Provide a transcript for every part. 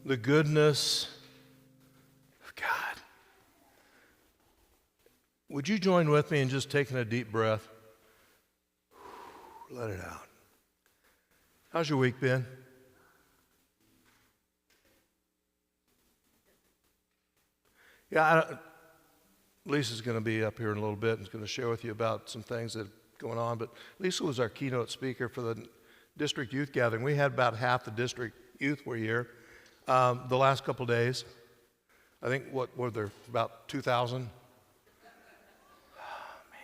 the goodness of God. Would you join with me in just taking a deep breath? Let it out. How's your week been? Yeah, Lisa's going to be up here in a little bit and is going to share with you about some things that are going on. But Lisa was our keynote speaker for the district youth gathering. We had about half the district youth were here the last couple days. I think, what were there, about 2,000? Oh, man.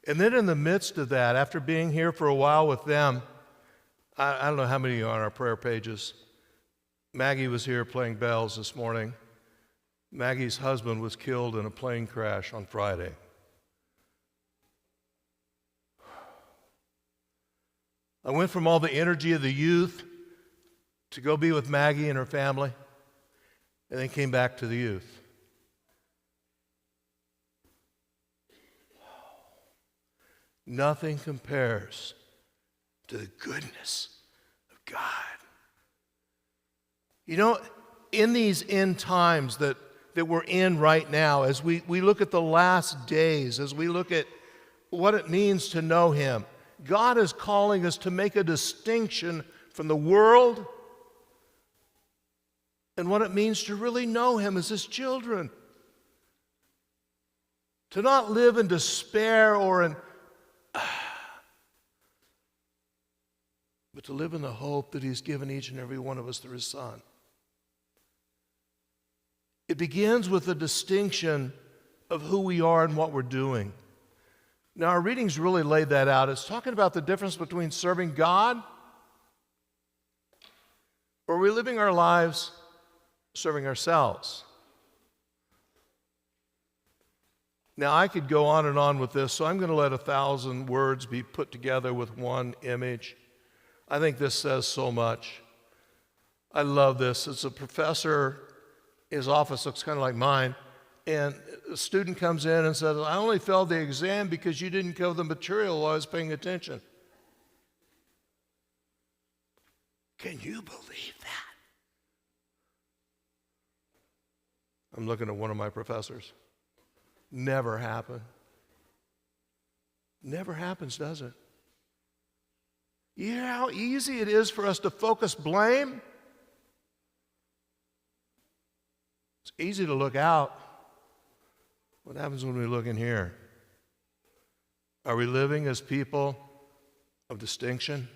And then in the midst of that, after being here for a while with them, I don't know how many are on our prayer pages. Maggie was here playing bells this morning. Maggie's husband was killed in a plane crash on Friday. I went from all the energy of the youth to go be with Maggie and her family, and then came back to the youth. Nothing compares to the goodness of God. You know, in these end times that we're in right now, as we look at the last days, as we look at what it means to know Him, God is calling us to make a distinction from the world and what it means to really know Him as His children. To not live in despair or in... but to live in the hope that He's given each and every one of us through His Son. It begins with a distinction of who we are and what we're doing. Now, our readings really laid that out. It's talking about the difference between serving God or are we living our lives serving ourselves. Now, I could go on and on with this, so I'm going to let 1,000 words be put together with one image. I think this says so much. I love this. It's a professor. His office looks kind of like mine. And a student comes in and says, I only failed the exam because you didn't cover the material while I was paying attention. Can you believe that? I'm looking at one of my professors. Never happened. Never happens, does it? You know how easy it is for us to focus blame? It's easy to look out. What happens when we look in here? Are we living as people of distinction?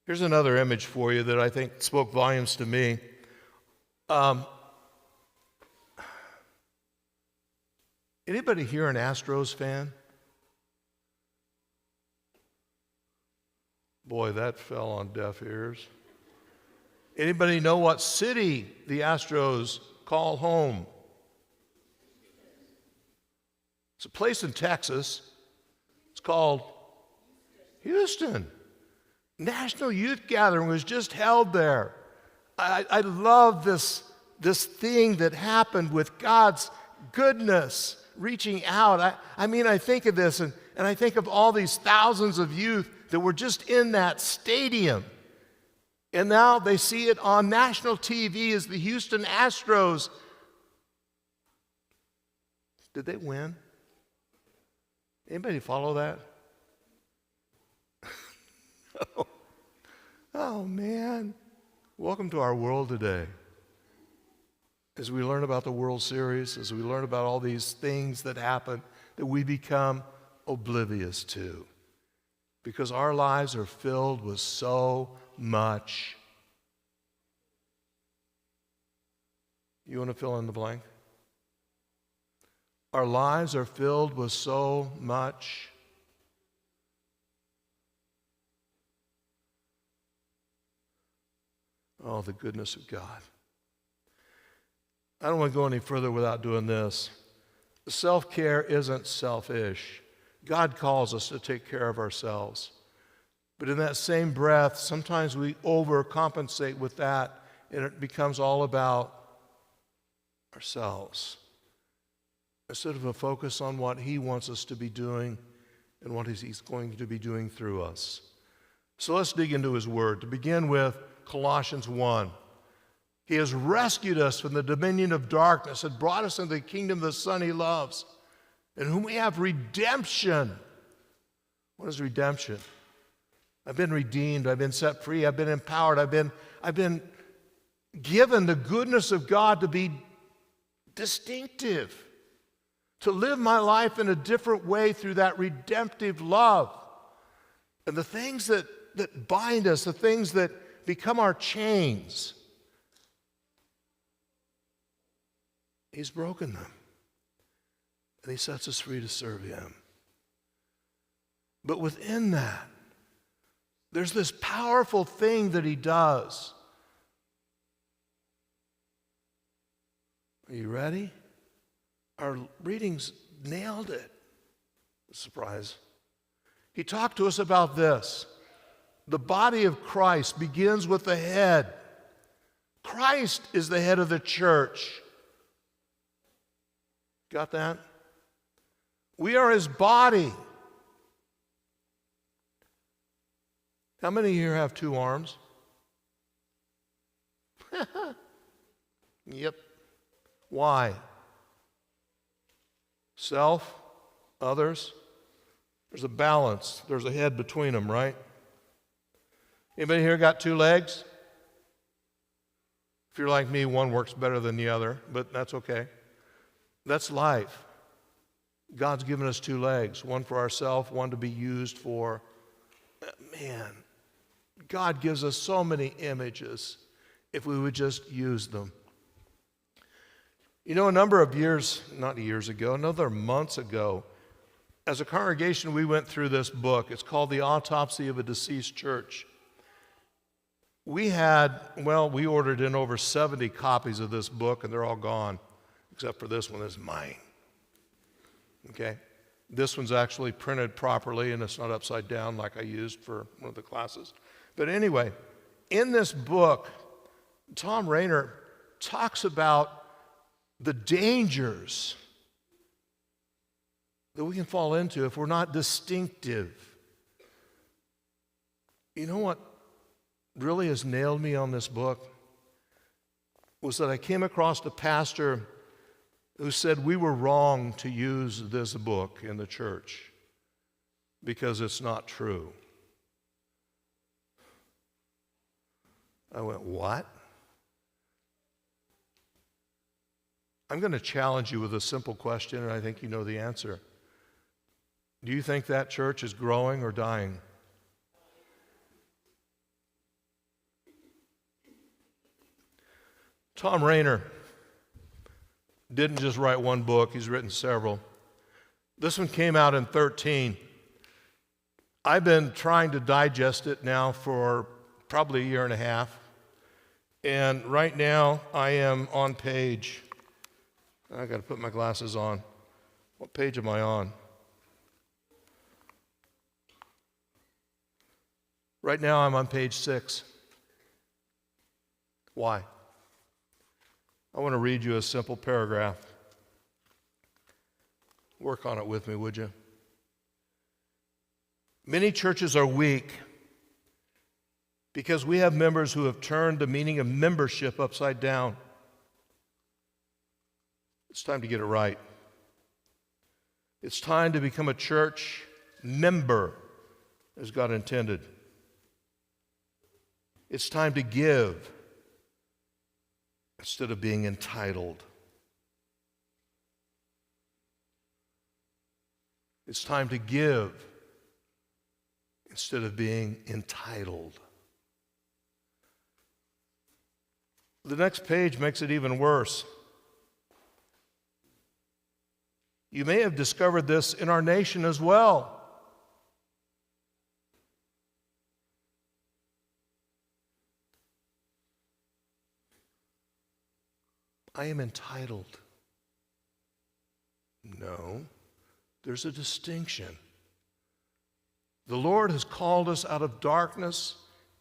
Here's another image for you that I think spoke volumes to me. Anybody here an Astros fan? Boy, that fell on deaf ears. Anybody know what city the Astros call home? It's a place in Texas. It's called Houston. National Youth Gathering was just held there. I love this thing that happened with God's goodness reaching out. I think of this and I think of all these thousands of youth that were just in that stadium. And now they see it on national TV as the Houston Astros. Did they win? Anybody follow that? Oh, man. Welcome to our world today. As we learn about the World Series, as we learn about all these things that happen that we become oblivious to. Because our lives are filled with so much. You want to fill in the blank? Our lives are filled with so much. Oh, the goodness of God. I don't want to go any further without doing this. Self-care isn't selfish. God calls us to take care of ourselves. But in that same breath, sometimes we overcompensate with that, and it becomes all about ourselves. Instead of a focus on what He wants us to be doing and what He's going to be doing through us. So let's dig into His Word. To begin with, Colossians 1. He has rescued us from the dominion of darkness and brought us into the kingdom of the Son He loves, in whom we have redemption. What is redemption? I've been redeemed. I've been set free. I've been empowered. I've been given the goodness of God to be distinctive, to live my life in a different way through that redemptive love. And the things that bind us, the things that become our chains, He's broken them. And He sets us free to serve Him. But within that, there's this powerful thing that He does. Are you ready? Our readings nailed it. Surprise. He talked to us about this. The body of Christ begins with the head. Christ is the head of the church. Got that? We are His body. How many here have two arms? Yep. Why? Self, others. There's a balance. There's a head between them, right? Anybody here got two legs? If you're like me, one works better than the other, but that's okay. That's life. God's given us two legs, one for ourselves, one to be used for. Man, God gives us so many images if we would just use them. You know, a number of years, not years ago, another months ago, as a congregation, we went through this book. It's called The Autopsy of a Deceased Church. We ordered in over 70 copies of this book, and they're all gone, except for this one. This is mine. Okay? This one's actually printed properly, and it's not upside down like I used for one of the classes. But anyway, in this book, Tom Rainer talks about the dangers that we can fall into if we're not distinctive. You know what really has nailed me on this book was that I came across a pastor who said we were wrong to use this book in the church because it's not true. I went, what? I'm going to challenge you with a simple question, and I think you know the answer. Do you think that church is growing or dying? Tom Rainer didn't just write one book, he's written several. This one came out in 2013. I've been trying to digest it now for probably a year and a half. And right now I am on page, I got to put my glasses on. What page am I on? Right now I'm on page 6. Why? I want to read you a simple paragraph. Work on it with me, would you? Many churches are weak because we have members who have turned the meaning of membership upside down. It's time to get it right. It's time to become a church member as God intended. It's time to give instead of being entitled. It's time to give instead of being entitled. The next page makes it even worse. You may have discovered this in our nation as well. I am entitled. No, there's a distinction. The Lord has called us out of darkness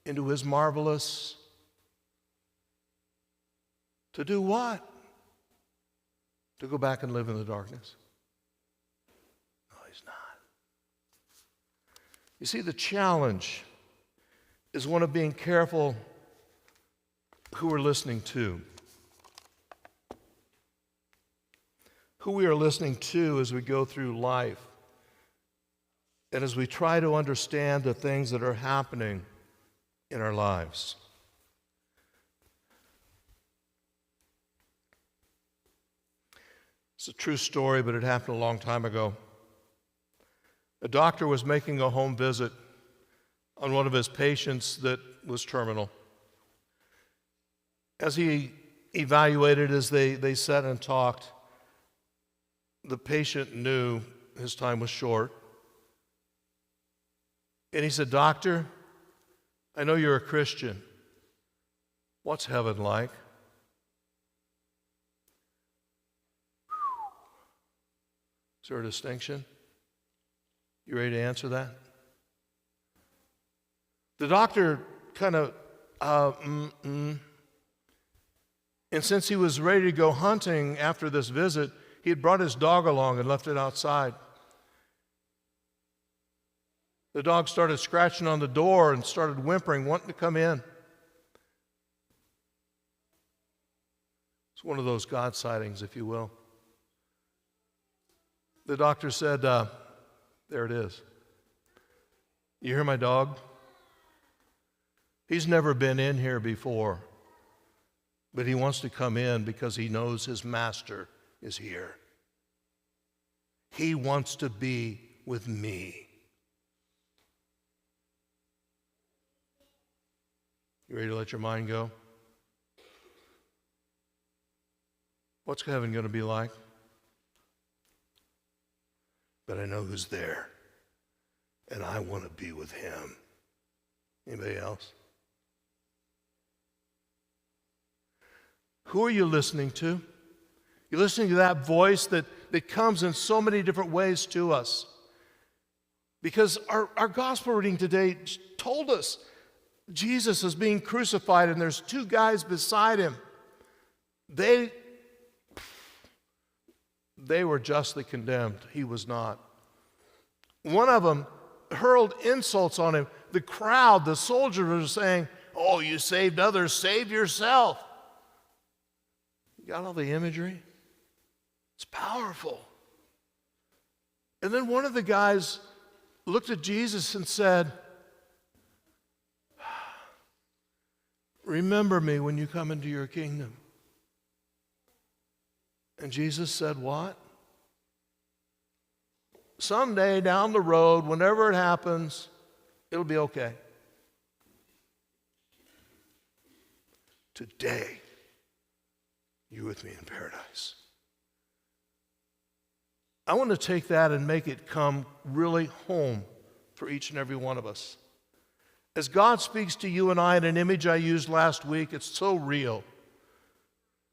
into His marvelous. To do what? To go back and live in the darkness? No, He's not. You see, the challenge is one of being careful who we're listening to. Who we are listening to as we go through life and as we try to understand the things that are happening in our lives. It's a true story, but it happened a long time ago. A doctor was making a home visit on one of his patients that was terminal. As he evaluated, as they sat and talked, the patient knew his time was short. And he said, "Doctor, I know you're a Christian. What's heaven like?" Is there a distinction? You ready to answer that? The doctor kind of, And since he was ready to go hunting after this visit, he had brought his dog along and left it outside. The dog started scratching on the door and started whimpering, wanting to come in. It's one of those God sightings, if you will. The doctor said, "There it is. You hear my dog? He's never been in here before, but he wants to come in because he knows his master is here. He wants to be with me." You ready to let your mind go? What's heaven going to be like? But I know who's there, and I want to be with him. Anybody else? Who are you listening to? You're listening to that voice that comes in so many different ways to us. Because our gospel reading today told us Jesus is being crucified, and there's two guys beside him. They were justly condemned. He was not. One of them hurled insults on him. The crowd, the soldiers were saying, "Oh, you saved others, save yourself." You got all the imagery? It's powerful. And then one of the guys looked at Jesus and said, "Remember me when you come into your kingdom." And Jesus said, "What? Someday down the road, whenever it happens, it'll be okay. Today, you're with me in paradise." I want to take that and make it come really home for each and every one of us. As God speaks to you and I in an image I used last week, it's so real.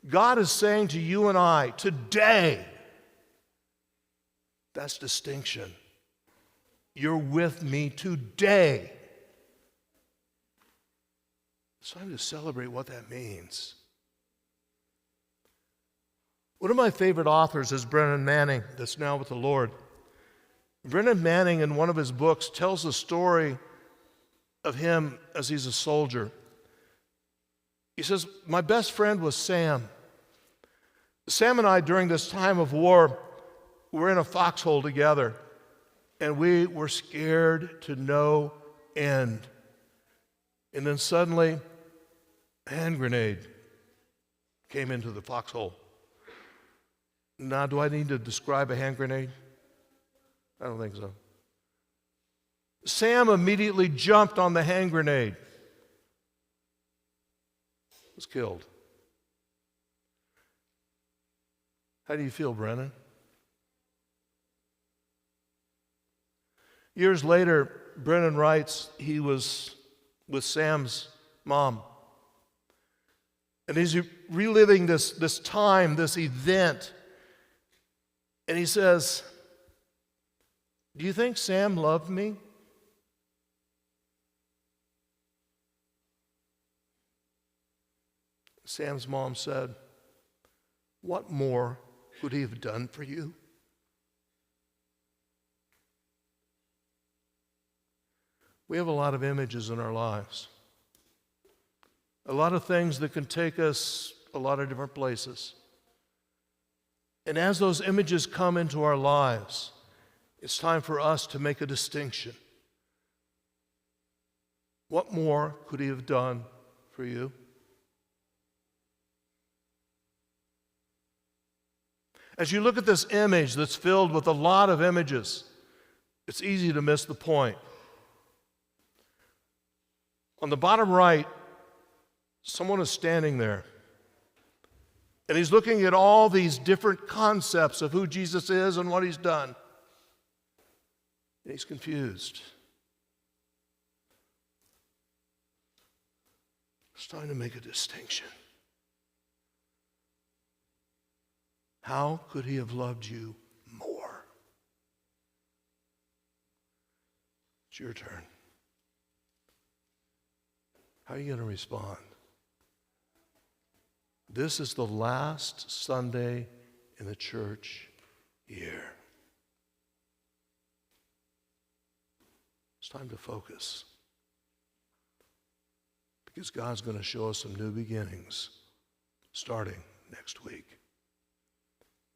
God is saying to you and I, today, that's distinction. You're with me today. It's time to celebrate what that means. One of my favorite authors is Brennan Manning, that's now with the Lord. Brennan Manning, in one of his books, tells the story of him as he's a soldier. He says, "My best friend was Sam. Sam and I, during this time of war, were in a foxhole together, and we were scared to no end. And then suddenly, a hand grenade came into the foxhole." Now, do I need to describe a hand grenade? I don't think so. Sam immediately jumped on the hand grenade. Was killed. How do you feel, Brennan? Years later, Brennan writes he was with Sam's mom. And he's reliving this time, this event. And he says, "Do you think Sam loved me?" Sam's mom said, "What more could he have done for you?" We have a lot of images in our lives, a lot of things that can take us a lot of different places. And as those images come into our lives, it's time for us to make a distinction. What more could he have done for you? As you look at this image that's filled with a lot of images, it's easy to miss the point. On the bottom right, someone is standing there, and he's looking at all these different concepts of who Jesus is and what he's done. And he's confused. It's time to make a distinction. How could he have loved you more? It's your turn. How are you going to respond? This is the last Sunday in the church year. It's time to focus, because God's going to show us some new beginnings starting next week.